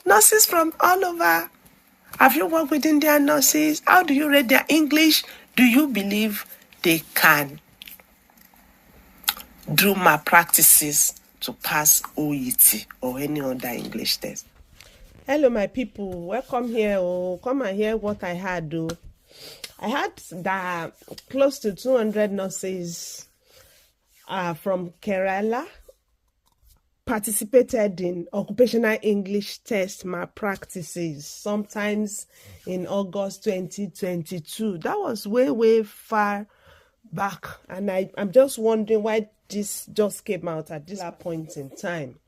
Nurses from all over. Have you worked with Indian nurses? How do you rate their English? Do you believe they can do malpractices to pass OET or any other English test? Hello, my people. Welcome here. Oh, come and hear what I had. Oh. I had that close to 200 nurses from Kerala participated in occupational English test malpractices sometimes in August 2022. That was way far back, and I'm just wondering why this just came out at this point in time.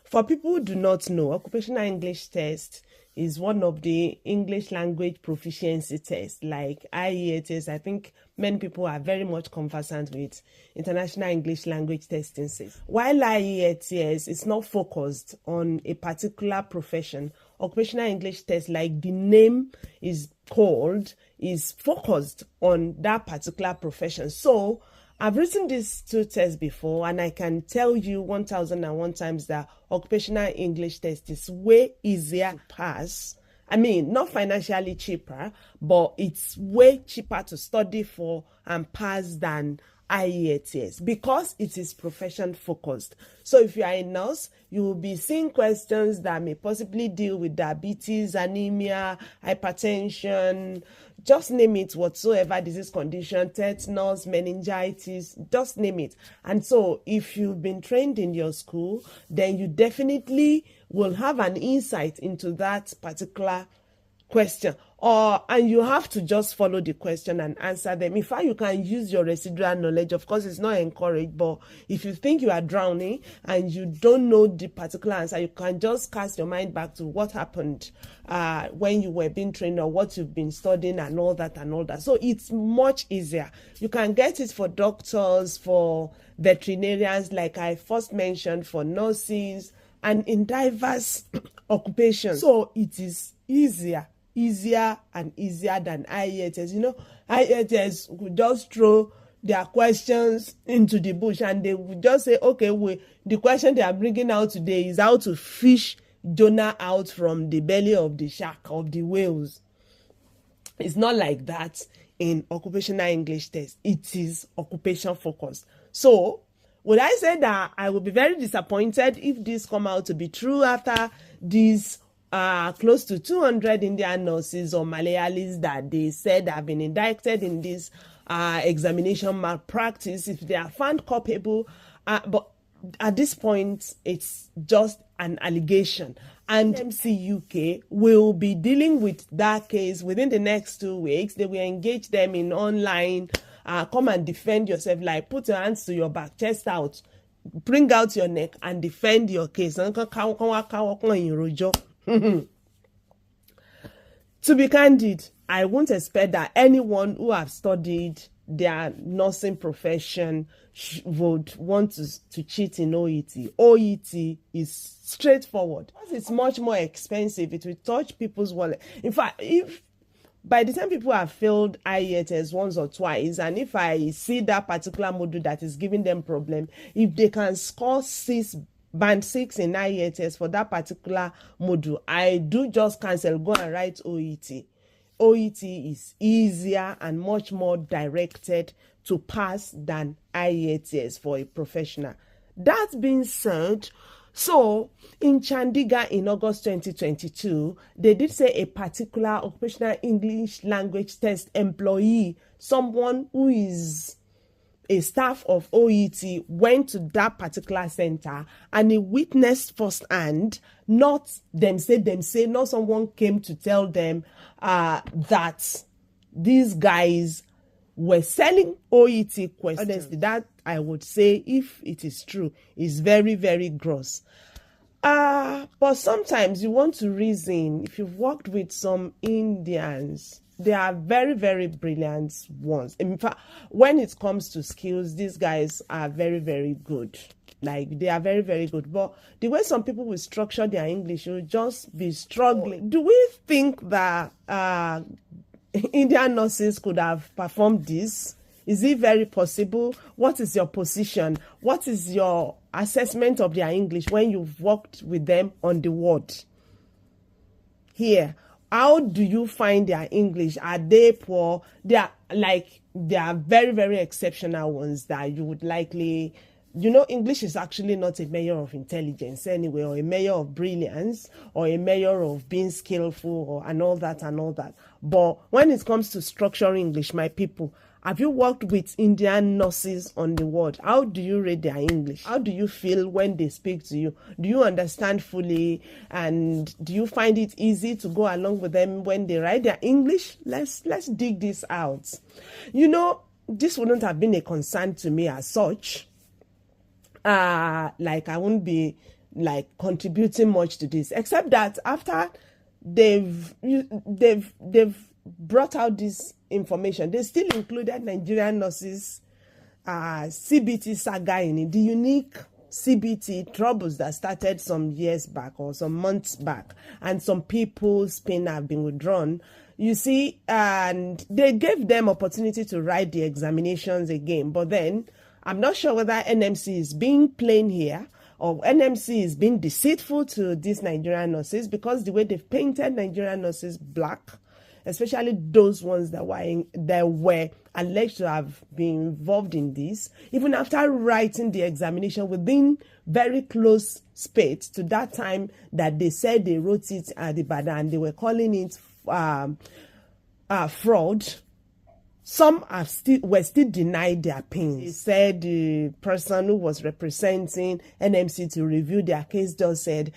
For people who do not know, occupational English test is one of the English language proficiency tests like IELTS. I think many people are very much conversant with international English language testing. While IELTS is not focused on a particular profession, occupational English test, like the name is called, is focused on that particular profession. So I've written these two tests before, and I can tell you 1001 times that occupational English test is way easier to pass. I mean, not financially cheaper, but it's way cheaper to study for and pass than IELTS because it is profession focused. So if you are a nurse, you will be seeing questions that may possibly deal with diabetes, anemia, hypertension, just name it, whatsoever disease condition, tetanus, meningitis, just name it. And so if you've been trained in your school, then you definitely will have an insight into that particular question, and you have to just follow the question and answer them. In fact, you can use your residual knowledge. Of course, it's not encouraged, but if you think you are drowning and you don't know the particular answer, you can just cast your mind back to what happened when you were being trained or what you've been studying and all that. So it's much easier. You can get it for doctors, for veterinarians, like I first mentioned, for nurses, and in diverse occupations. So it is easier and easier than IELTS. You know, IELTS would just throw their questions into the bush and they would just say, okay, the question they are bringing out today is how to fish Jonah out from the belly of the shark, of the whales. It's not like that in occupational English test. It is occupation focused. So would I say that I would be very disappointed if this come out to be true after these close to 200 Indian nurses or Malayalis that they said have been indicted in this examination malpractice, if they are found culpable? But at this point, it's just an allegation. And MC UK will be dealing with that case within the next 2 weeks. They will engage them in online, come and defend yourself, like put your hands to your back, chest out, bring out your neck and defend your case. To be candid, I won't expect that anyone who have studied their nursing profession would want to cheat in OET. OET is straightforward. It's much more expensive. It will touch people's wallet. In fact, if by the time people have failed IELTS once or twice, and if I see that particular module that is giving them problem, if they can score band 6 in IELTS for that particular module, I do just cancel, go and write OET. OET is easier and much more directed to pass than IELTS for a professional. That being said, so in Chandigarh in August 2022, they did say a particular occupational English language test employee, someone who is a staff of OET, went to that particular center and he witnessed firsthand, not them say, not someone came to tell them that these guys were selling OET questions. Honestly, that I would say, if it is true, is very, very gross. But sometimes you want to reason. If you've worked with some Indians, they are very, very brilliant ones. In fact, when it comes to skills, these guys are very, very good. Like, they are very, very good. But the way some people will structure their English, will just be struggling. Do we think that Indian nurses could have performed this? Is it very possible? What is your position? What is your assessment of their English when you've worked with them on the ward? Here, how do you find their English? Are they poor? They are very, very exceptional ones that you would likely, English is actually not a measure of intelligence anyway, or a measure of brilliance, or a measure of being skillful, and all that and all that. But when it comes to structuring English, my people, have you worked with Indian nurses on the ward? How do you rate their English? How do you feel when they speak to you? Do you understand fully? And do you find it easy to go along with them when they write their English? Let's dig this out. This wouldn't have been a concern to me as such. I won't be contributing much to this, except that after they've brought out this information, they still included Nigerian nurses CBT saga in it, the unique CBT troubles that started some years back or some months back, and some people's pin have been withdrawn. You see, and they gave them opportunity to write the examinations again, but then I'm not sure whether NMC is being plain here or NMC is being deceitful to these Nigerian nurses, because the way they've painted Nigerian nurses black, especially those ones that were alleged to have been involved in this, even after writing the examination within very close space to that time that they said they wrote it at Ibadan, and they were calling it fraud. Some were still denied their pins. They said the person who was representing NMC to review their case just said,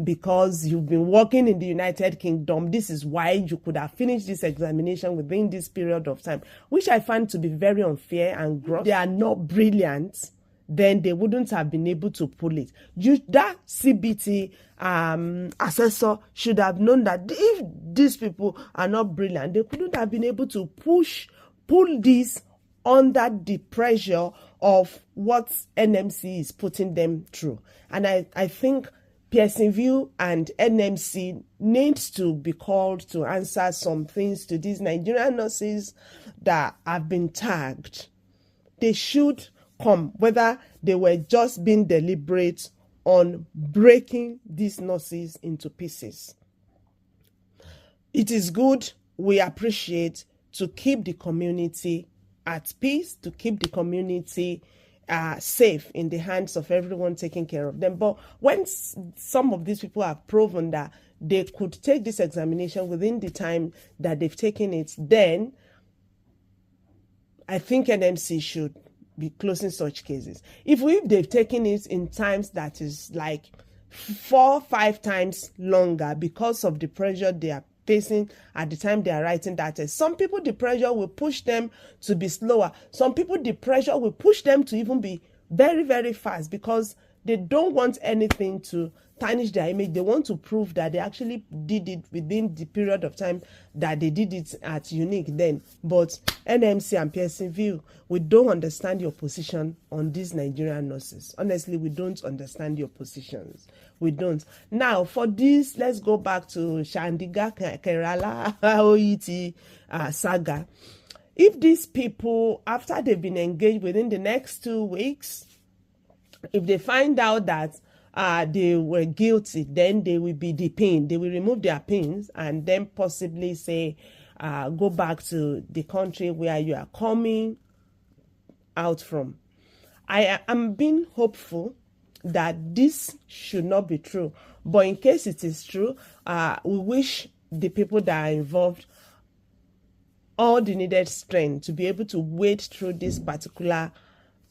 because you've been working in the United Kingdom, this is why you could have finished this examination within this period of time, which I find to be very unfair and gross. They are not brilliant, then they wouldn't have been able to pull it. That CBT assessor should have known that if these people are not brilliant, they couldn't have been able to pull this under the pressure of what NMC is putting them through. And I think Pearson VUE and NMC needs to be called to answer some things to these Nigerian nurses that have been tagged. They should come, whether they were just being deliberate on breaking these nurses into pieces. It is good, we appreciate, to keep the community at peace, to keep the community safe in the hands of everyone taking care of them. But when some of these people have proven that they could take this examination within the time that they've taken it, then I think NMC should be closing such cases. If they've taken it in times that is like 4-5 times longer because of the pressure they are facing at the time they are writing that test. Some people, the pressure will push them to be slower. Some people, the pressure will push them to even be very, very fast, because they don't want anything to tarnish their image. They want to prove that they actually did it within the period of time that they did it at Yunik then. But NMC and Pearson VUE, we don't understand your position on these Nigerian nurses. Honestly, we don't understand your positions. We don't. Now, for this, let's go back to Chandigarh, Kerala, OET Saga. If these people, after they've been engaged within the next 2 weeks, if they find out that they were guilty, then they will be depined. They will remove their pins and then possibly say, go back to the country where you are coming out from. I am being hopeful that this should not be true. But in case it is true, we wish the people that are involved all the needed strength to be able to wade through this particular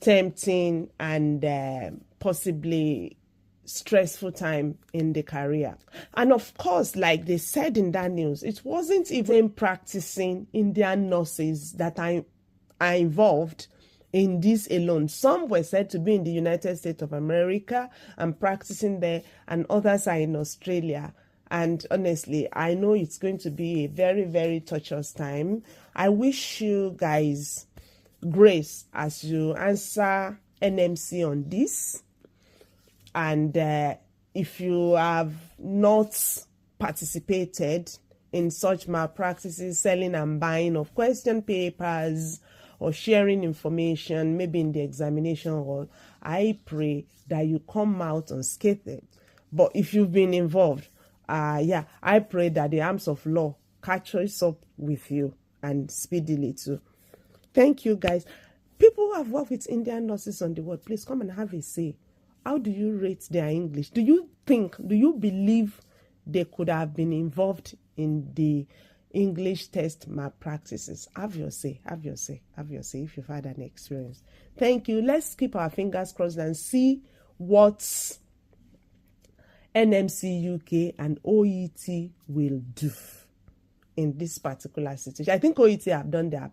tempting and possibly stressful time in the career. And of course, like they said in that news, it wasn't even practicing Indian nurses that are involved in this alone. Some were said to be in the United States of America and practicing there, and others are in Australia. And honestly, I know it's going to be a very, very torturous time. I wish you guys grace as you answer NMC on this. And if you have not participated in such malpractices, selling and buying of question papers or sharing information, maybe in the examination hall, I pray that you come out unscathed. But if you've been involved, I pray that the arms of law catches up with you, and speedily too. Thank you, guys. People who have worked with Indian nurses on the world, please come and have a say. How do you rate their English? Do you believe they could have been involved in the English test malpractices? Have your say if you've had an experience. Thank you. Let's keep our fingers crossed and see what NMC UK and OET will do in this particular situation. I think OET have done their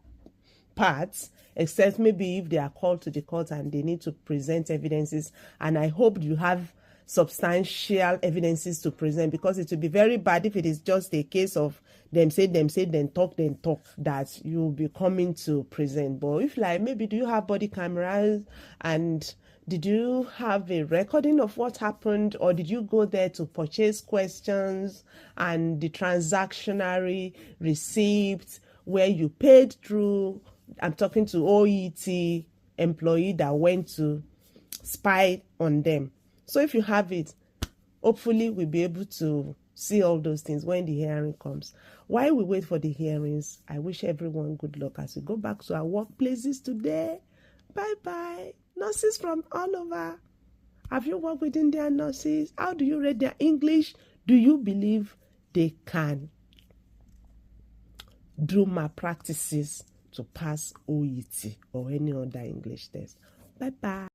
parts, except maybe if they are called to the court and they need to present evidences. And I hope you have substantial evidences to present, because it will be very bad if it is just a case of them say, then talk, that you will be coming to present. But if, like, maybe do you have body cameras, and did you have a recording of what happened, or did you go there to purchase questions and the transactionary receipt where you paid through? I'm talking to OET employee that went to spy on them. So if you have it, hopefully we'll be able to see all those things when the hearing comes. While we wait for the hearings, I wish everyone good luck as we go back to our workplaces today. Bye-bye. Nurses from all over. Have you worked with Indian nurses? How do you rate their English? Do you believe they can do malpractices to pass OET or any other English test? Bye-bye.